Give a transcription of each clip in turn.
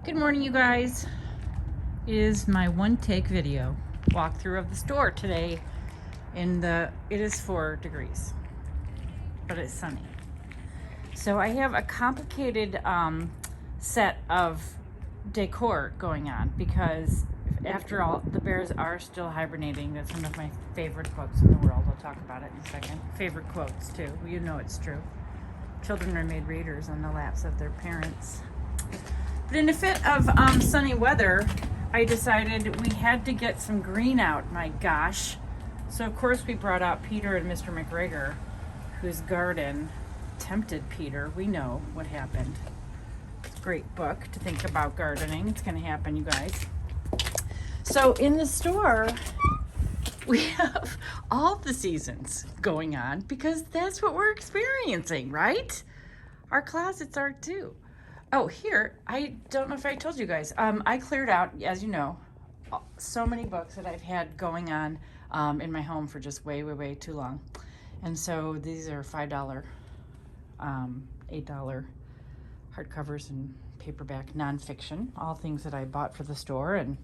Good morning, you guys. It is my one take video walkthrough of the store today. It is 4 degrees, but it's sunny. So I have a complicated set of decor going on because after all, the bears are still hibernating. That's one of my favorite books in the world. I'll talk about it in a second. Favorite quotes too. You know it's true. Children are made readers on the laps of their parents. But in a fit of sunny weather, I decided we had to get some green out, my gosh. So of course we brought out Peter and Mr. McGregor, whose garden tempted Peter. We know what happened. Great book to think about gardening. It's going to happen, you guys. So in the store, we have all the seasons going on because that's what we're experiencing, right? Our closets are too. Oh, here, I don't know if I told you guys, I cleared out, as you know, so many books that I've had going on in my home for just way too long. And so these are $5, $8 hardcovers and paperback nonfiction, all things that I bought for the store and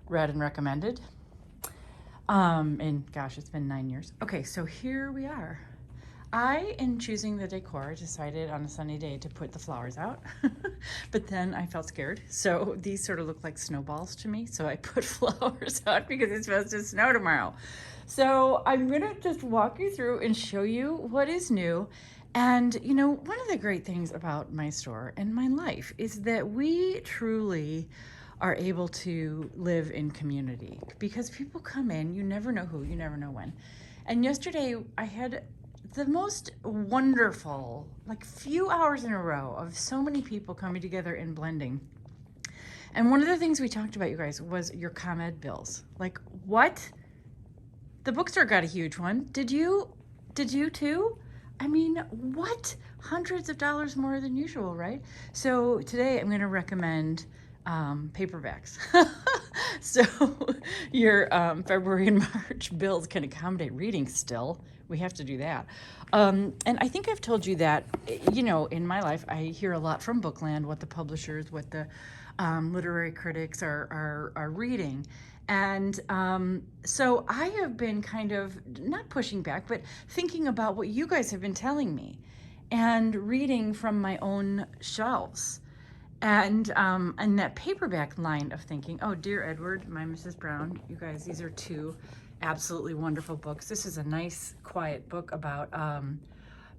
read and recommended. And gosh, it's been 9 years. Okay, so here we are. I, in choosing the decor, decided on a sunny day to put the flowers out, but then I felt scared. So these sort of look like snowballs to me. So I put flowers out because it's supposed to snow tomorrow. So I'm gonna just walk you through and show you what is new. And you know, one of the great things about my store and my life is that we truly are able to live in community because people come in, you never know who, you never know when. And yesterday I had the most wonderful, like few hours in a row of so many people coming together and blending. And one of the things we talked about, you guys, was your ComEd bills. Like, what? The bookstore got a huge one. Did you too? I mean, what? Hundreds of dollars more than usual, right? So today I'm going to recommend paperbacks. So your February and March bills can accommodate reading still. We have to do that. And I think I've told you that, you know, in my life, I hear a lot from Bookland, what the publishers, what the literary critics are reading. And so I have been kind of, not pushing back, but thinking about what you guys have been telling me and reading from my own shelves. And that paperback line of thinking, oh, Dear Edward, My Mrs. Brown, you guys, these are two absolutely wonderful books. This is a nice, quiet book about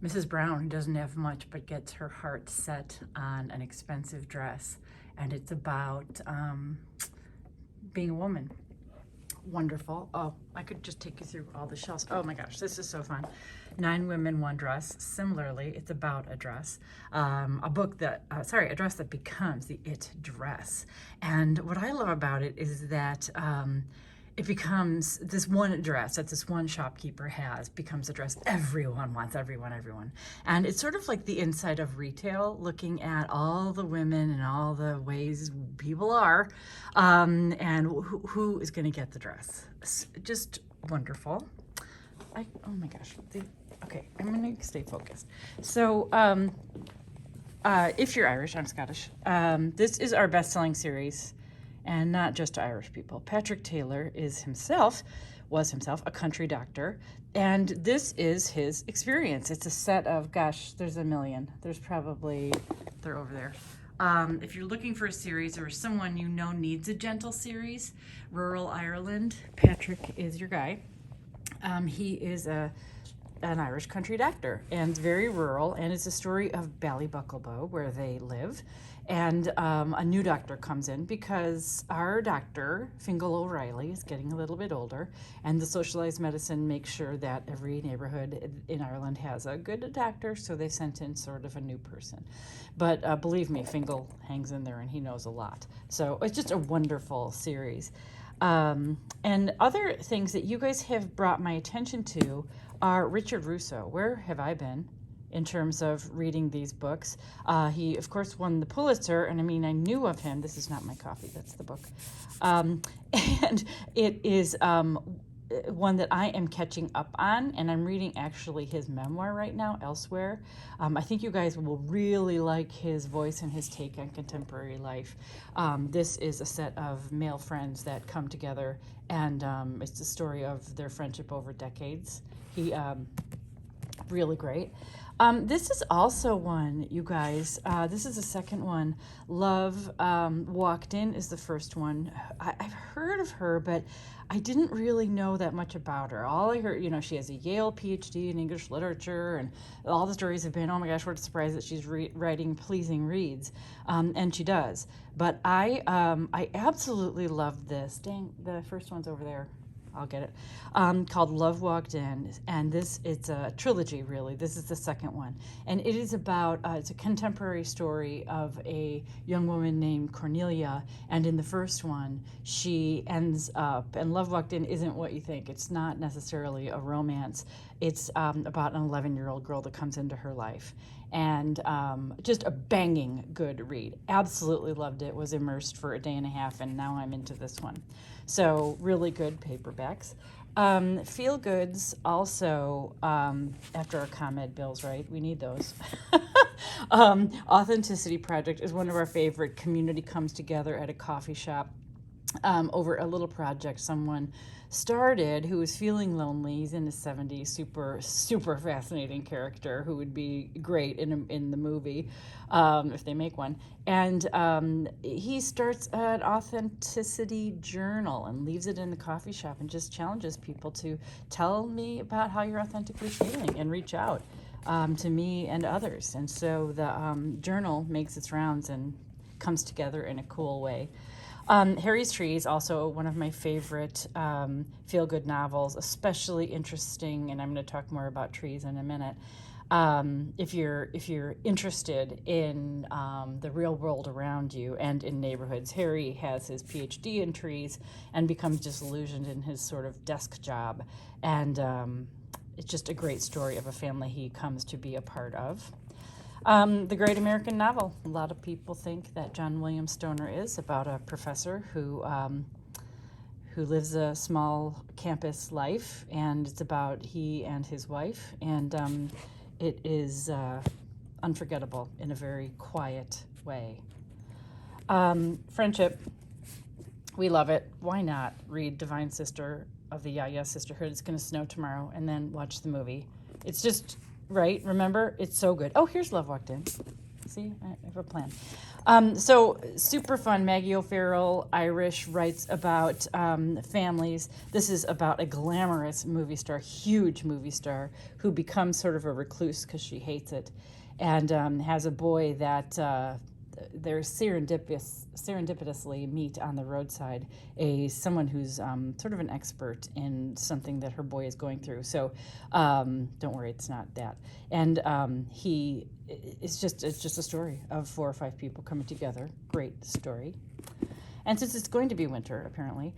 Mrs. Brown, who doesn't have much but gets her heart set on an expensive dress. And it's about being a woman. Wonderful. Oh, I could just take you through all the shelves. Oh my gosh, this is so fun. 9 Women, One Dress. Similarly, it's about a dress. A dress that becomes the it dress. And what I love about it is that it becomes this one dress that this one shopkeeper has becomes a dress everyone wants, everyone. And it's sort of like the inside of retail, looking at all the women and all the ways people are, and who is going to get the dress. It's just wonderful. Oh my gosh. Okay, I'm going to stay focused. So if you're Irish, I'm Scottish. This is our best-selling series. And not just to Irish people. Patrick Taylor was himself a country doctor, and this is his experience. It's a set of, gosh, there's a million. There's probably, they're over there. If you're looking for a series or someone you know needs a gentle series, Rural Ireland, Patrick is your guy. He is an Irish country doctor and very rural, and it's a story of Ballybucklebow, where they live. And a new doctor comes in because our doctor, Fingal O'Reilly, is getting a little bit older, and the socialized medicine makes sure that every neighborhood in Ireland has a good doctor, so they sent in sort of a new person. But believe me, Fingal hangs in there and he knows a lot. So it's just a wonderful series. And other things that you guys have brought my attention to are Richard Russo. Where have I been in terms of reading these books? He, of course, won the Pulitzer, and I mean, I knew of him. This is not my coffee, that's the book. And it is one that I am catching up on, and I'm reading actually his memoir right now, Elsewhere. I think you guys will really like his voice and his take on contemporary life. This is a set of male friends that come together, and it's the story of their friendship over decades. He really great. This is also one, you guys. This is the second one. Love Walked In is the first one. I've heard of her, but I didn't really know that much about her. All I heard, she has a Yale PhD in English literature, and all the stories have been, oh my gosh, what a surprise that she's writing pleasing reads, and she does. But I absolutely loved this. Dang, the first one's over there. I'll get it, called Love Walked In, and it's a trilogy, really. This is the second one, and it is about, it's a contemporary story of a young woman named Cornelia, and in the first one, she ends up, and Love Walked In isn't what you think. It's not necessarily a romance. It's about an 11-year-old girl that comes into her life, and just a banging good read. Absolutely loved it, was immersed for a day and a half, and now I'm into this one. So really good paperbacks. Feel goods also, after our ComEd bills, right? We need those. Authenticity Project is one of our favorite. Community comes together at a coffee shop over a little project someone started who was feeling lonely. He's in his 70s, super fascinating character who would be great in the movie if they make one. And he starts an authenticity journal and leaves it in the coffee shop and just challenges people to tell me about how you're authentically feeling and reach out to me and others. And so the journal makes its rounds and comes together in a cool way. Harry's Tree is also one of my favorite feel-good novels, especially interesting, and I'm going to talk more about trees in a minute. If you're interested in the real world around you and in neighborhoods, Harry has his PhD in trees and becomes disillusioned in his sort of desk job, and it's just a great story of a family he comes to be a part of. The Great American Novel. A lot of people think that John William Stoner is about a professor who lives a small campus life, and it's about he and his wife, and it is unforgettable in a very quiet way. Friendship. We love it. Why not read Divine Sister of the Yaya Sisterhood? It's going to snow tomorrow, and then watch the movie. It's just... right, remember? It's so good. Oh, here's Love Walked In. See, I have a plan. So super fun. Maggie O'Farrell, Irish, writes about families. This is about a glamorous movie star, huge movie star, who becomes sort of a recluse because she hates it, and has a boy that they're serendipitously meet on the roadside, someone who's sort of an expert in something that her boy is going through. So don't worry, it's not that. And it's just a story of 4 or 5 people coming together. Great story. And since it's going to be winter, apparently,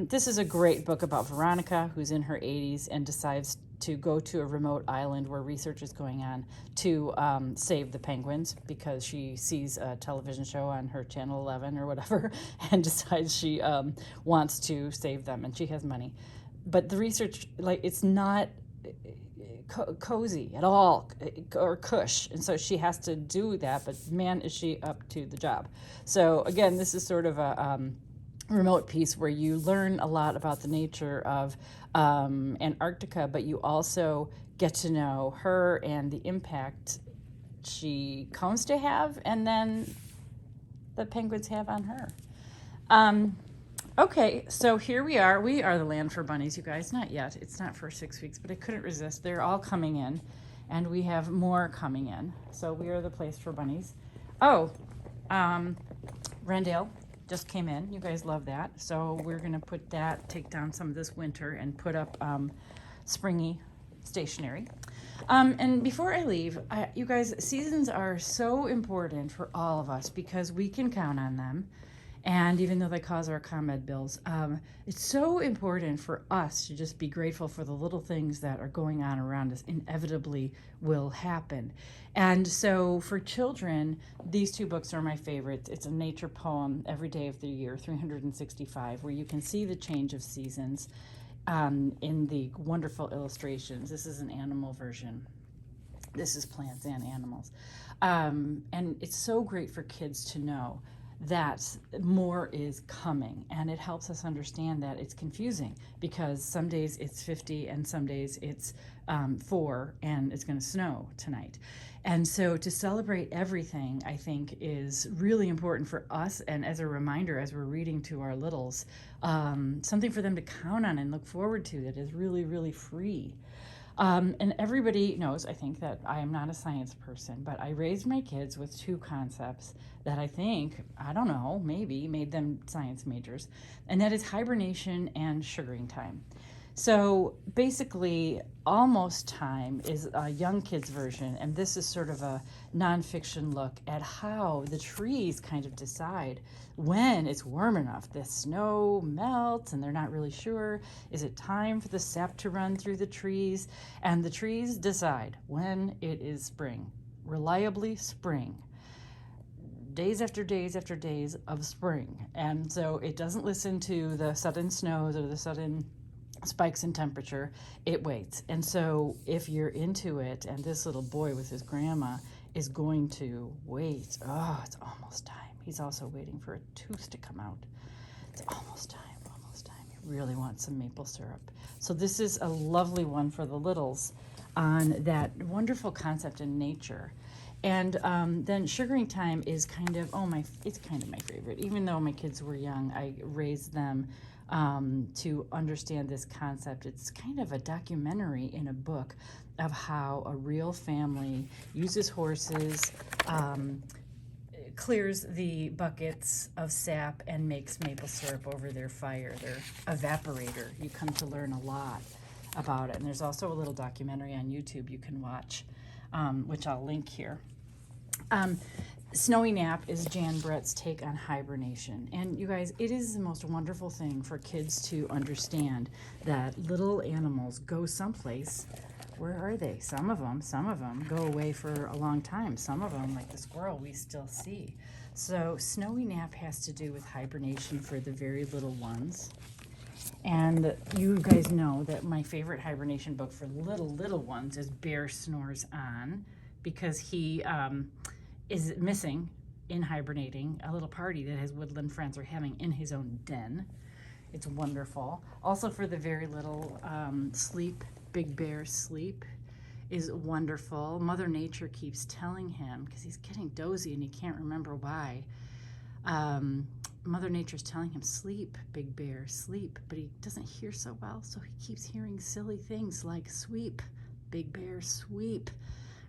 this is a great book about Veronica, who's in her 80s and decides to go to a remote island where research is going on to save the penguins, because she sees a television show on her Channel 11 or whatever and decides she wants to save them, and she has money. But the research, it's not cozy at all, or cush, and so she has to do that, but man, is she up to the job. So again, this is sort of a remote piece where you learn a lot about the nature of Antarctica, but you also get to know her and the impact she comes to have, and then the penguins have on her. Okay, so here we are. We are the land for bunnies, you guys. Not yet. It's not for 6 weeks, but I couldn't resist. They're all coming in, and we have more coming in. So we are the place for bunnies. Oh, Rendale just came in. You guys love that. So we're going to take down some of this winter and put up springy stationery. And before I leave, you guys, seasons are so important for all of us because we can count on them. And even though they cause our ComEd bills, it's so important for us to just be grateful for the little things that are going on around us inevitably will happen. And so for children, these 2 books are my favorites. It's a nature poem every day of the year, 365, where you can see the change of seasons. in the wonderful illustrations. This is an animal version. This is plants and animals. And it's so great for kids to know that more is coming, and it helps us understand that it's confusing because some days it's 50 and some days it's 4 and it's going to snow tonight. And so to celebrate everything, I think, is really important for us, and as a reminder as we're reading to our littles, something for them to count on and look forward to that is really, really free. And everybody knows, I think, that I am not a science person, but I raised my kids with 2 concepts that I think, I don't know, maybe made them science majors, and that is hibernation and sugaring time. So basically, Almost Time is a young kids version, and this is sort of a nonfiction look at how the trees kind of decide when it's warm enough. The snow melts, and they're not really sure. Is it time for the sap to run through the trees? And the trees decide when it is spring, reliably spring. Days after days after days of spring. And so it doesn't listen to the sudden snows or the sudden spikes in temperature. It waits. And so if you're into it, and this little boy with his grandma is going to wait, it's almost time. He's also waiting for a tooth to come out. It's almost time. He really wants some maple syrup. So this is a lovely one for the littles on that wonderful concept in nature. And then Sugaring Time is it's kind of my favorite. Even though my kids were young, I raised them to understand this concept. It's kind of a documentary in a book of how a real family uses horses, clears the buckets of sap, and makes maple syrup over their fire, their evaporator. You come to learn a lot about it. And there's also a little documentary on YouTube you can watch, which I'll link here. Snowy Nap is Jan Brett's take on hibernation. And you guys, it is the most wonderful thing for kids to understand that little animals go someplace. Where are they? Some of them go away for a long time. Some of them, like the squirrel, we still see. So Snowy Nap has to do with hibernation for the very little ones. And you guys know that my favorite hibernation book for little ones is Bear Snores On, because he is missing in hibernating a little party that his woodland friends are having in his own den. It's wonderful. Also for the very little, Sleep, Big Bear Sleep is wonderful. Mother Nature keeps telling him, because he's getting dozy and he can't remember why, Mother Nature's telling him, sleep, Big Bear, sleep, but he doesn't hear so well, so he keeps hearing silly things like sweep, Big Bear, sweep.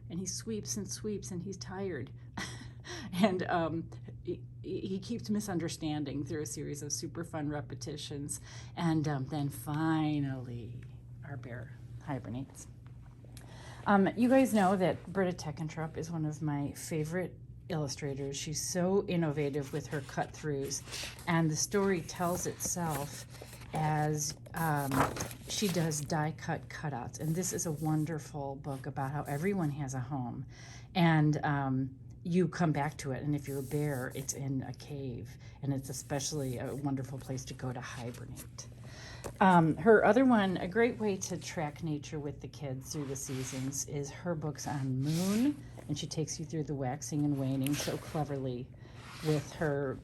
And he sweeps and sweeps, and he's tired. And he keeps misunderstanding through a series of super fun repetitions. And then finally, our bear hibernates. You guys know that Britta Teckentrup is one of my favorite illustrators. She's so innovative with her cut-throughs, and the story tells itself as she does die-cut cutouts. And this is a wonderful book about how everyone has a home, and you come back to it. And if you're a bear, it's in a cave, and it's especially a wonderful place to go to hibernate. Her other one, a great way to track nature with the kids through the seasons, is her books on moon, and she takes you through the waxing and waning so cleverly with her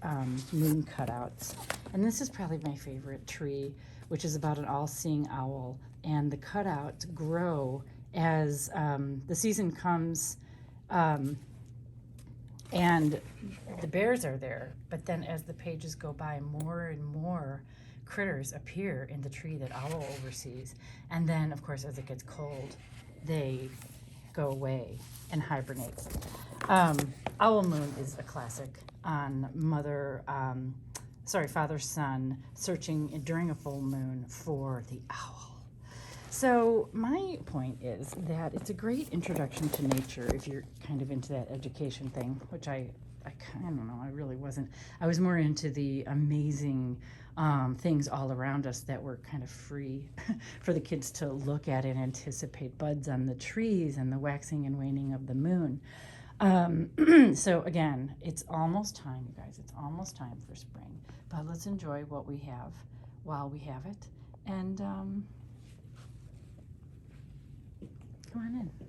moon cutouts. And this is probably my favorite tree, which is about an all-seeing owl, and the cutouts grow as the season comes, and the bears are there, but then as the pages go by, more and more critters appear in the tree that Owl oversees. And then, of course, as it gets cold, they go away and hibernate. Owl Moon is a classic on father-son searching during a full moon for the owl. So my point is that it's a great introduction to nature if you're kind of into that education thing, which I don't know, I really wasn't. I was more into the amazing things all around us that were kind of free for the kids to look at and anticipate, buds on the trees and the waxing and waning of the moon. So again, it's almost time, you guys. It's almost time for spring. But let's enjoy what we have while we have it. And come on in.